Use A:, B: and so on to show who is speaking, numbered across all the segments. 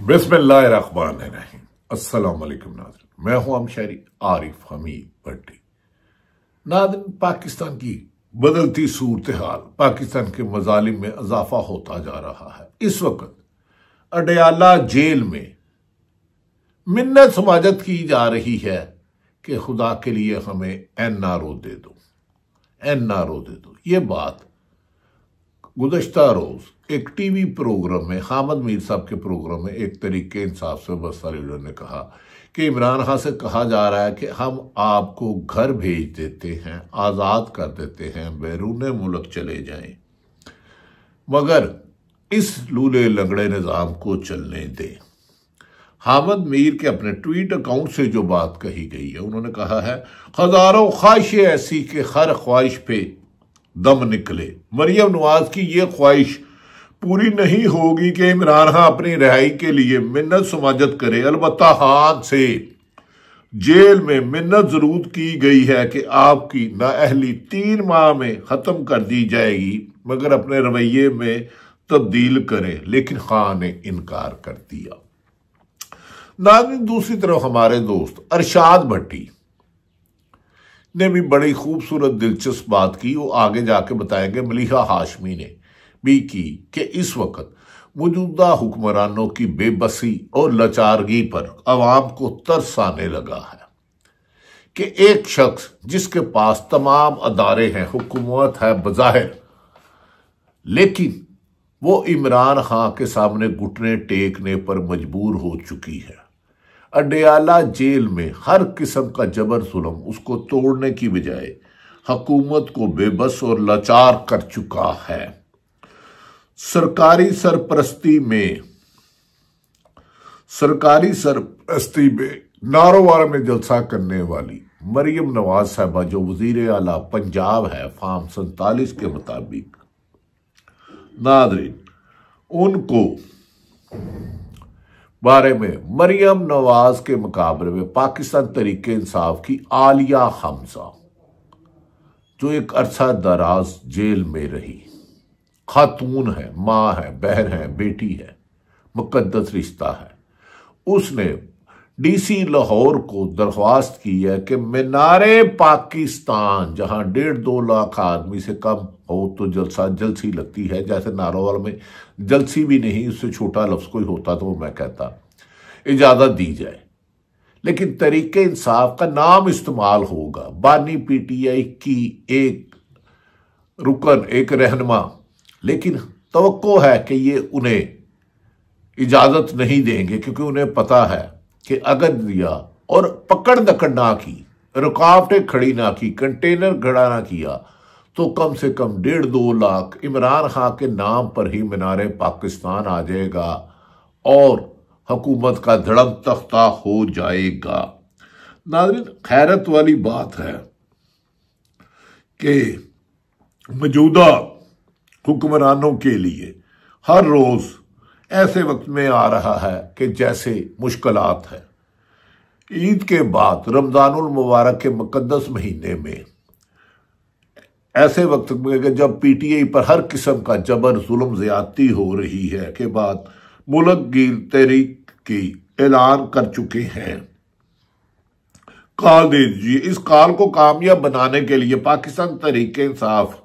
A: बिस्मिल्लाहिर्रहमानिर्रहीम। अस्सलाम वालेकुम नाज़रीन, मैं हूं हमशहरी आरिफ हमीद भट्टी। नाज़रीन, पाकिस्तान की बदलती सूरत हाल, पाकिस्तान के मजालिम में इजाफा होता जा रहा है। इस वक्त अडयाला जेल में मिन्नत समाजत की जा रही है कि खुदा के लिए हमें एनआरओ दे दो, एनआरओ दे दो। ये बात गुज़श्ता रोज एक टीवी प्रोग्राम में, हामिद मीर साहब के प्रोग्राम में, एक तरीके इंसाफ से बस्ता लीडर ने कहा कि इमरान खान से कहा जा रहा है कि हम आपको घर भेज देते हैं, आज़ाद कर देते हैं, बैरून मुल्क चले जाएं, मगर इस लूले लंगड़े निज़ाम को चलने दें। हामिद मीर के अपने ट्वीट अकाउंट से जो बात कही गई है, उन्होंने कहा है, हजारों ख्वाहिशें ऐसी कि हर ख्वाहिश पे दम निकले। मरियम नवाज की ये ख्वाहिश पूरी नहीं होगी कि इमरान खान अपनी रिहाई के लिए मिन्नत समाजत करे। अलबत्ता हाथ से जेल में मिन्नत जरूर की गई है कि आपकी नाअहली 3 माह में खत्म कर दी जाएगी, मगर अपने रवैये में तब्दील करें। लेकिन खान ने इनकार कर दिया। नाज़रीन, दूसरी तरफ हमारे दोस्त अरशाद भट्टी ने भी बड़ी खूबसूरत दिलचस्प बात की। वो आगे जाके बताएंगे। मलिहा हाशमी ने भी की कि इस वक्त मौजूदा हुक्मरानों की बेबसी और लाचारगी पर अवाम को तरस आने लगा है कि एक शख्स जिसके पास तमाम अदारे हैं, हुकूमत है बज़ाहिर, लेकिन वो इमरान खान के सामने घुटने टेकने पर मजबूर हो चुकी है। अडयाला जेल में हर किस्म का जबर जुल्म उसको तोड़ने की बजाय हुकूमत को बेबस और लाचार कर चुका है। सरकारी सरपरस्ती में नारोवाल में जलसा करने वाली मरियम नवाज साहबा, जो वजीर आला पंजाब है फॉर्म 47 के मुताबिक, नाज़रीन, उनको बारे में मरियम नवाज के मुकाबले में पाकिस्तान तरीके इंसाफ की आलिया हमजा, जो एक अरसा दराज जेल में रही, खातून है, माँ है, बहन है, बेटी है, मुकद्दस रिश्ता है, उसने डीसी लाहौर को दरख्वास्त की है कि मीनारे पाकिस्तान, जहां 1.5-2 लाख आदमी से कम हो तो जलसी लगती है, जैसे नारोवाल में जलसी भी नहीं, उससे छोटा लफ्ज कोई होता तो मैं कहता इजाजत दी जाए। लेकिन तरीके इंसाफ का नाम इस्तेमाल होगा। बानी पीटीआई की एक रुकन, एक रहनुमा, लेकिन तवक्को है कि ये उन्हें इजाजत नहीं देंगे, क्योंकि उन्हें पता है कि अगर दिया और पकड़ दकड़ ना की, रुकावटें खड़ी ना की, कंटेनर खड़ा ना किया, तो कम से कम 1.5-2 लाख इमरान खान के नाम पर ही मीनारे पाकिस्तान आ जाएगा और हुकूमत का धड़म तख्ता हो जाएगा। नाज़रीन, खैरत वाली बात है कि मौजूदा हुक्मरानों के लिए हर रोज ऐसे वक्त में आ रहा है कि जैसे मुश्किलात है। ईद के बाद रमजानुल मुबारक के मुकद्दस महीने में, ऐसे वक्त में जब पीटीआई पर हर किस्म का जबर जुल्म ज्यादती हो रही है के बाद मुल्क की तहरीक की ऐलान कर चुके हैं, कॉल दे दीजिए। इस कॉल को कामयाब बनाने के लिए पाकिस्तान तहरीक इंसाफ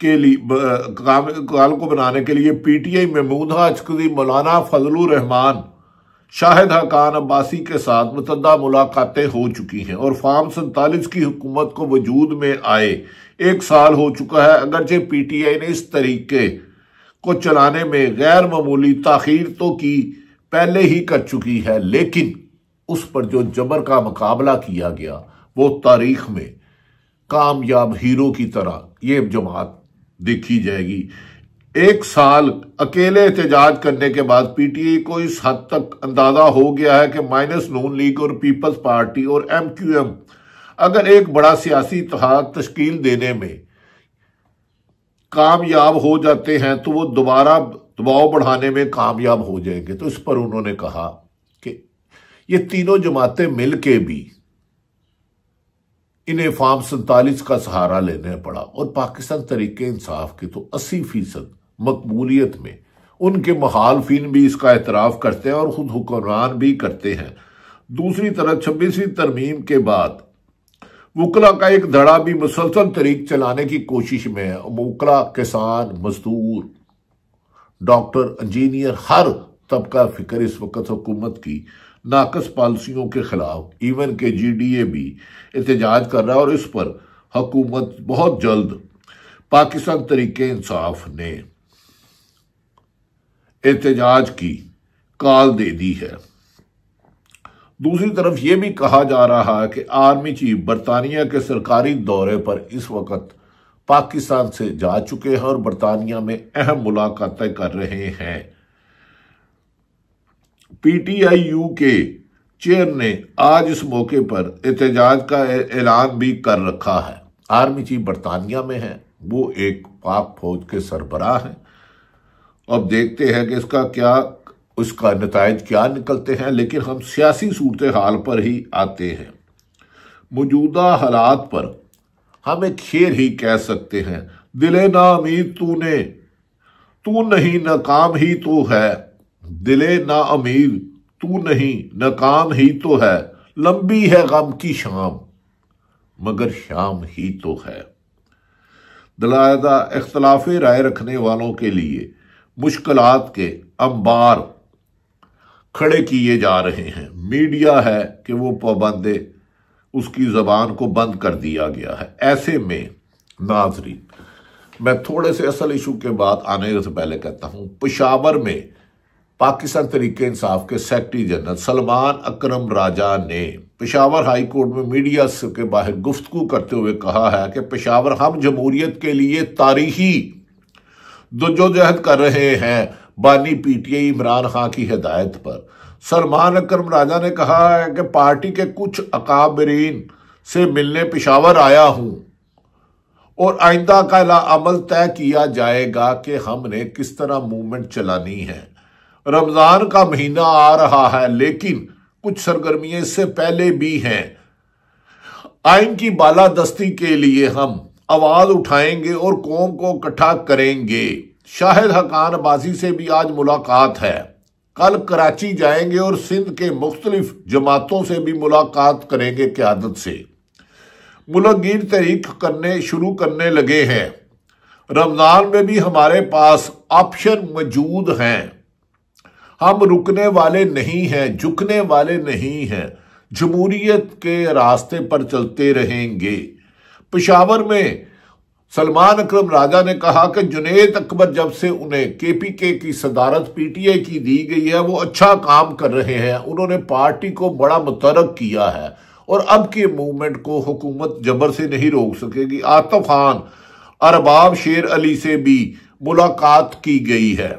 A: के लिए कॉल को बनाने के लिए पीटीआई महमूद अचकज़ई, मौलाना फजलुर रहमान, शाहिद हकान अब्बासी के साथ मुतअद्दिद मुलाकातें हो चुकी हैं और फॉर्म 47 की हुकूमत को वजूद में आए 1 साल हो चुका है। अगरचे पीटीआई ने इस तरीके को चलाने में गैर मामूली ताखीर तो की पहले ही कर चुकी है, लेकिन उस पर जो जबर का मुकाबला किया गया वो तारीख में कामयाब हीरो की तरह ये जमात देखी जाएगी। 1 साल अकेले एहतजाज करने के बाद पीटीआई को इस हद तक अंदाजा हो गया है कि माइनस नून लीग और पीपल्स पार्टी और एमक्यूएम अगर एक बड़ा सियासी इत्तेहाद तश्कील देने में कामयाब हो जाते हैं तो वो दोबारा दबाव बढ़ाने में कामयाब हो जाएंगे। तो इस पर उन्होंने कहा कि ये तीनों जमातें मिलके भी इन्हें फॉर्म 47 का सहारा लेने पड़ा और पाकिस्तान तरीके इंसाफ के तो 80% मकबूलियत में उनके मुखालफिन भी इसका एतराफ़ करते हैं और खुद हुक्मरान भी करते हैं। दूसरी तरफ 26वीं तरमीम के बाद वकला का एक धड़ा भी मुसलसल तरीक चलाने की कोशिश में है। वकला, किसान, मजदूर, डॉक्टर, इंजीनियर, हर तबका फिक्र इस वक्त हुकूमत की नाकस पॉलिसियों के खिलाफ इवन के GDA भी एहतजाज कर रहा है और इस पर हुकूमत बहुत जल्द पाकिस्तान तरीके इंसाफ ने एहतजाज की कॉल दे दी है। दूसरी तरफ यह भी कहा जा रहा है कि आर्मी चीफ बरतानिया के सरकारी दौरे पर इस वक्त पाकिस्तान से जा चुके हैं और बरतानिया में अहम मुलाकातें कर रहे हैं। PTIU के चेयर ने आज इस मौके पर एहतजाज का ऐलान भी कर रखा है। आर्मी चीफ बरतानिया में है, वो एक पाक फौज के सरबराह हैं। अब देखते हैं कि उसका नताइज क्या निकलते हैं, लेकिन हम सियासी सूरत हाल पर ही आते हैं। मौजूदा हालात पर हम एक शेर ही कह सकते हैं, दिले ना उम्मीद तू नहीं नाकाम ही तो है। दिले ना उम्मीद तू नहीं नाकाम ही तो है। लंबी है गम की शाम मगर शाम ही तो है। दलायदा इख्तलाफी राय रखने वालों के लिए मुश्किलात के अंबार खड़े किए जा रहे हैं। मीडिया है कि वो पाबंदे उसकी जबान को बंद कर दिया गया है। ऐसे में नाजरीन, मैं थोड़े से असल इशू के बाद आने से पहले कहता हूं, पेशावर में पाकिस्तान तरीके इंसाफ के सेक्रेटरी जनरल सलमान अकरम राजा ने पेशावर हाई कोर्ट में मीडिया के बाहर गुफ्तगू करते हुए कहा है कि पेशावर हम जमहूरियत के लिए तारीखी जद्दोजहद कर रहे हैं बानी PTI इमरान खान की हिदायत पर। सलमान अकरम राजा ने कहा है कि पार्टी के कुछ अकाबरीन से मिलने पेशावर आया हूं और आइंदा का अमल तय किया जाएगा कि हमने किस तरह मूवमेंट चलानी है। रमजान का महीना आ रहा है, लेकिन कुछ सरगर्मियां इससे पहले भी हैं। आइन की बालादस्ती के लिए हम आवाज उठाएंगे और कौम को इकट्ठा करेंगे। शाहिद हकान अब्बासी से भी आज मुलाकात है। कल कराची जाएंगे और सिंध के मुख्तलिफ जमातों से भी मुलाकात करेंगे क़यादत से। मुल्कगीर तहरीक शुरू करने लगे हैं। रमजान में भी हमारे पास ऑप्शन मौजूद हैं। हम रुकने वाले नहीं हैं, झुकने वाले नहीं हैं, जमहूरियत के रास्ते पर चलते रहेंगे। पेशावर में सलमान अकरम राजा ने कहा कि जुनैद अकबर जब से उन्हें KPK की सदारत PTI की दी गई है, वो अच्छा काम कर रहे हैं। उन्होंने पार्टी को बड़ा मुतरक किया है और अब के मूवमेंट को हुकूमत जबर से नहीं रोक सकेगी। आतिफ खान, अरबाब शेर अली से भी मुलाकात की गई है।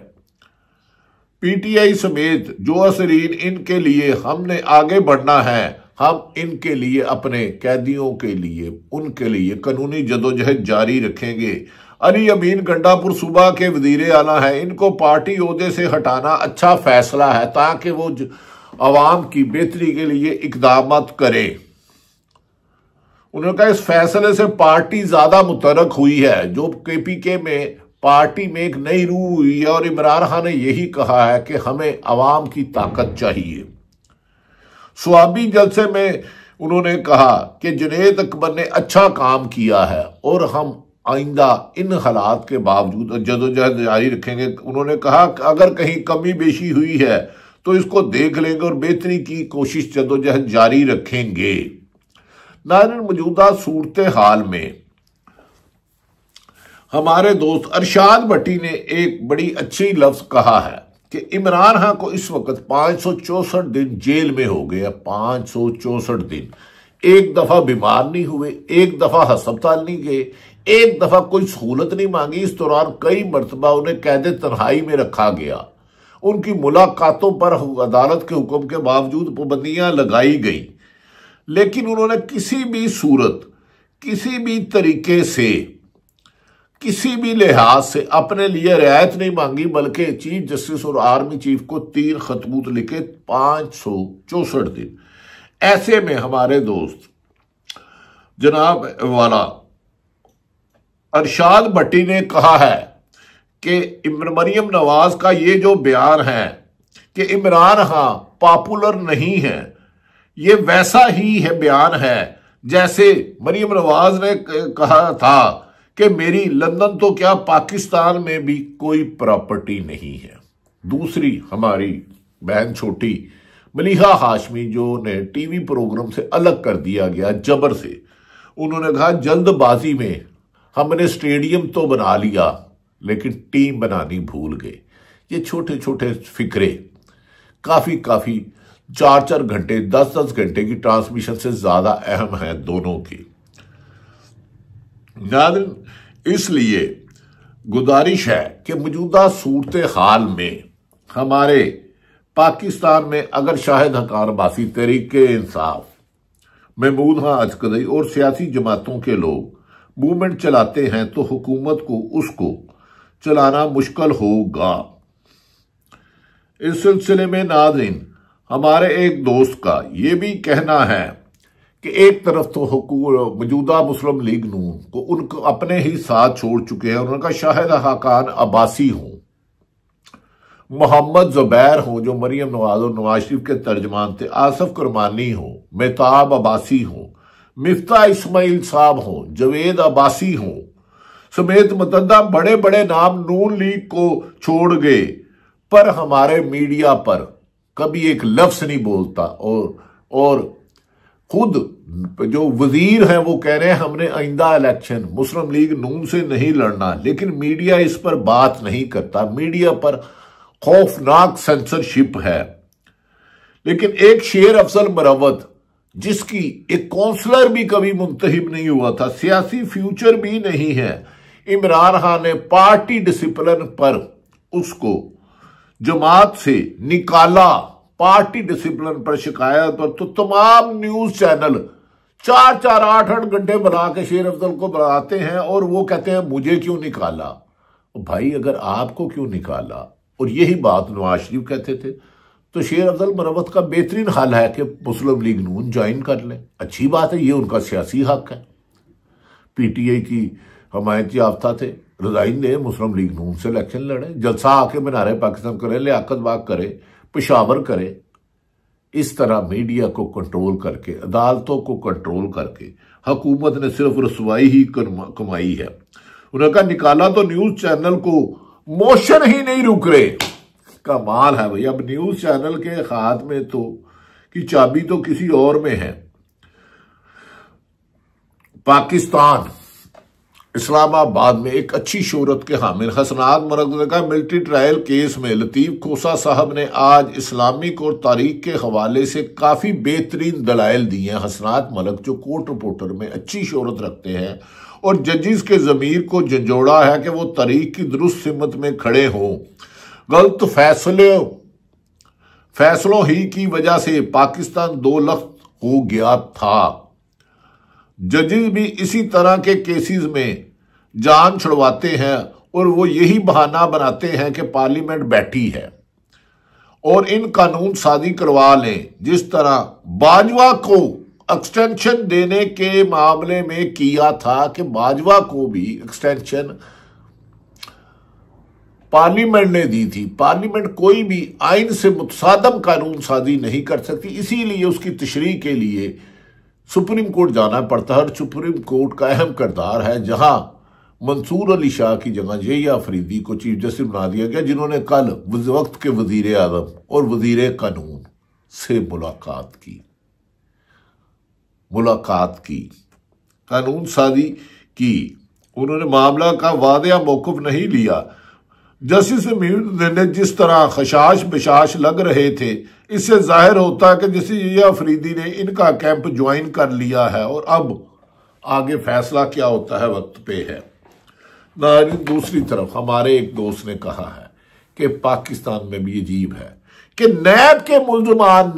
A: PTI समेत जो असरीन, इनके लिए हमने आगे बढ़ना है। हम इनके लिए, अपने कैदियों के लिए, उनके लिए कानूनी जदोजहद जारी रखेंगे। अली अमीन गंडापुर सूबा के वजीर आला है, इनको पार्टी ओहदे से हटाना अच्छा फैसला है ताकि वो अवाम की बेहतरी के लिए इकदाम करें। उन्होंने कहा इस फैसले से पार्टी ज्यादा मुतरक हुई है। जो KPK में पार्टी में एक नई रूह हुई है और इमरान खान ने यही कहा है कि हमें अवाम की ताकत चाहिए। स्वाबी जलसे में उन्होंने कहा कि जुनैद अकबर ने अच्छा काम किया है और हम आइंदा इन हालात के बावजूद जदोजहद जारी रखेंगे। उन्होंने कहा कि अगर कहीं कमी बेशी हुई है तो इसको देख लेंगे और बेहतरी की कोशिश जदोजहद जारी रखेंगे। नाज़रीन, मौजूदा सूरत हाल में हमारे दोस्त अरशाद भट्टी ने एक बड़ी अच्छी लफ्ज कहा है कि इमरान खान को इस वक्त 564 दिन जेल में हो गए। 564 दिन, एक दफा बीमार नहीं हुए, एक दफा अस्पताल नहीं गए, एक दफा कोई सहूलत नहीं मांगी। इस दौरान कई मरतबा उन्हें कैद तन्हाई में रखा गया। उनकी मुलाकातों पर अदालत के हुक्म के बावजूद पाबंदियां लगाई गई, लेकिन उन्होंने किसी भी सूरत, किसी भी तरीके से, किसी भी लिहाज से अपने लिए रियायत नहीं मांगी, बल्कि चीफ जस्टिस और आर्मी चीफ को 3 खतबूत लिखे। 564 दिन। ऐसे में हमारे दोस्त जनाब वाला अरशाद भट्टी ने कहा है कि मरियम नवाज का ये जो बयान है कि इमरान खान पॉपुलर नहीं है, ये वैसा ही है बयान है जैसे मरियम नवाज ने कहा था कि मेरी लंदन तो क्या पाकिस्तान में भी कोई प्रॉपर्टी नहीं है। दूसरी हमारी बहन छोटी मलिहा हाशमी जो ने टीवी प्रोग्राम से अलग कर दिया गया जबर से, उन्होंने कहा जल्दबाजी में हमने स्टेडियम तो बना लिया लेकिन टीम बनानी भूल गए। ये छोटे छोटे फिक्रे काफी 4-4 घंटे 10-10 घंटे की ट्रांसमिशन से ज्यादा अहम है दोनों की। इसलिए गुजारिश है कि मौजूदा सूरत हाल में हमारे पाकिस्तान में अगर शाहिद हक्कान अब्बासी, तहरीके इंसाफ, महमूद खान अजकदई और सियासी जमातों के लोग मूवमेंट चलाते हैं तो हुकूमत को उसको चलाना मुश्किल होगा। इस सिलसिले में नाज़रीन, हमारे एक दोस्त का ये भी कहना है कि एक तरफ तो मौजूदा मुस्लिम लीग नून को उनको अपने ही साथ छोड़ चुके हैं। उनका शाहिद हक्कान अब्बासी हो, मोहम्मद जुबैर हो जो मरियम नवाज और नवाज शरीफ के तर्जमान थे, आसिफ कुरमानी हो, मेहताब अब्बासी हो, मिफ्ता इस्माइल साहब हो, जवेद अब्बासी हो समेत मतदा बड़े बड़े नाम नून लीग को छोड़ गए, पर हमारे मीडिया पर कभी एक लफ्ज नहीं बोलता। और खुद जो वजीर हैं वो कह रहे हैं हमने आइंदा इलेक्शन मुस्लिम लीग नून से नहीं लड़ना, लेकिन मीडिया इस पर बात नहीं करता। मीडिया पर खौफनाक सेंसरशिप है। लेकिन एक शेर अफजल मरवत जिसकी एक काउंसलर भी कभी मुंतहिब नहीं हुआ था, सियासी फ्यूचर भी नहीं है, इमरान खान ने पार्टी डिसिप्लिन पर उसको जमात से निकाला। पार्टी डिसिप्लिन पर शिकायत पर तो तमाम न्यूज चैनल 4-4 8-8 घंटे बना के शेर अफजल को बनाते हैं और वो कहते हैं मुझे क्यों निकाला। भाई अगर आपको क्यों निकाला और यही बात नवाज शरीफ कहते थे तो शेर अफजल मरवत का बेहतरीन हाल है कि मुस्लिम लीग नून ज्वाइन कर लें। अच्छी बात है, ये उनका सियासी हक है। पीटीआई की हमायत याफ्ता थे, रिजाइन दे, मुस्लिम लीग नून से इलेक्शन लड़े, जलसा आके मीनारे पाकिस्तान करे, लियाकत बाग करे, पेशावर करे। इस तरह मीडिया को कंट्रोल करके, अदालतों को कंट्रोल करके हुकूमत ने सिर्फ रसवाई ही कमाई है। उन्होंने कहा निकाला तो न्यूज चैनल को मोशन ही नहीं रुक रहे। कमाल है भाई, अब न्यूज चैनल के हाथ में तो की चाबी तो किसी और में है। पाकिस्तान इस्लामाबाद में एक अच्छी शोहरत के हामिल हसनात मरकज़ का मिलिट्री ट्रायल केस में लतीफ खोसा साहब ने आज इस्लामिक और तारीख के हवाले से काफी बेहतरीन दलाइल दिए हैं। हसनात मलक जो कोर्ट रिपोर्टर में अच्छी शोहरत रखते हैं और जजिस के जमीर को झंझोड़ा है कि वो तारीख की दुरुस्त सिमत में खड़े हों। गलत फैसलों ही की वजह से पाकिस्तान 2 लाख हो गया था। जजेस भी इसी तरह के केसेस में जान छुड़वाते हैं और वो यही बहाना बनाते हैं कि पार्लियामेंट बैठी है और इन कानून साजी करवा लें। जिस तरह बाजवा को एक्सटेंशन देने के मामले में किया था कि बाजवा को भी एक्सटेंशन पार्लियामेंट ने दी थी। पार्लियामेंट कोई भी आइन से मुतसादम कानून साजी नहीं कर सकती, इसीलिए उसकी तशरीह के लिए सुप्रीम कोर्ट जाना पड़ता है। और सुप्रीम कोर्ट का अहम किरदार है, जहां मंसूर अली शाह की जगह जहिया अफरीदी को चीफ जस्टिस बना दिया गया, जिन्होंने कल वक्त के वजीर आजम और वजीर कानून से मुलाकात की, कानून साजी की। उन्होंने मामला का वादया मौकूफ नहीं लिया। जस्टिस ने जिस तरह खशाश बशाश लग रहे थे, इससे जाहिर होता है कि जैसे ये अफरीदी ने इनका कैंप ज्वाइन कर लिया है और अब आगे फैसला क्या होता है वक्त पे है। दूसरी तरफ हमारे एक दोस्त ने कहा है कि पाकिस्तान में भी अजीब है कि नैब के मुल्जमान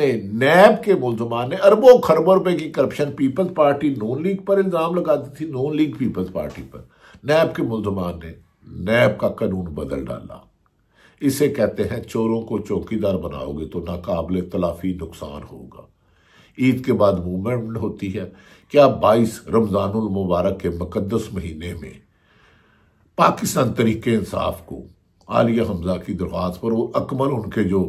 A: ने अरबों खरबों रुपए की करप्शन पीपल्स पार्टी नून लीग पर इल्जाम लगा दी थी, नून लीग पीपल्स पार्टी पर। नैब के मुल्जमान ने नैब का कानून बदल डाला। इसे कहते हैं चोरों को चौकीदार बनाओगे तो नाकाबिले तलाफी नुकसान होगा। ईद के बाद मूवमेंट होती है। क्या 22 रमजानुल मुबारक के मुकद्दस महीने में पाकिस्तान तरीके इंसाफ को आलिया हमजा की दरख्वास्त पर वो अकमल उनके जो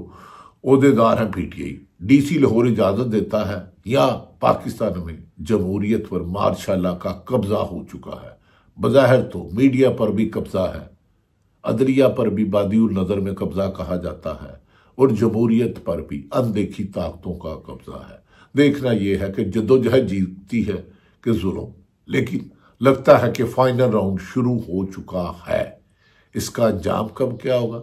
A: ओहदेदार हैं पीटीआई डीसी लाहौर इजाजत देता है या पाकिस्तान में जमहूरियत पर मार्शाला का कब्जा हो चुका है। बज़ाहिर तो मीडिया पर भी कब्जा है, अदलिया पर भी बादिउल नजर में कब्जा कहा जाता है और जमहूरियत पर भी अनदेखी ताकतों का कब्जा है। देखना यह है कि जद्दोजहद जीतती है कि जुल्म, लेकिन लगता है कि फाइनल राउंड शुरू हो चुका है। इसका अंजाम कब क्या होगा?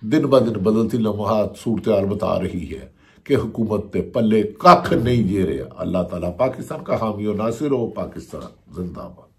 A: दिन ब दिन बदलती लम्हात सूरत हाल बता रही है कि हुकूमत ने पल्ले कख नहीं दे रहा। अल्लाह ताला पाकिस्तान का हामी और नासिर हो। पाकिस्तान जिंदाबाद।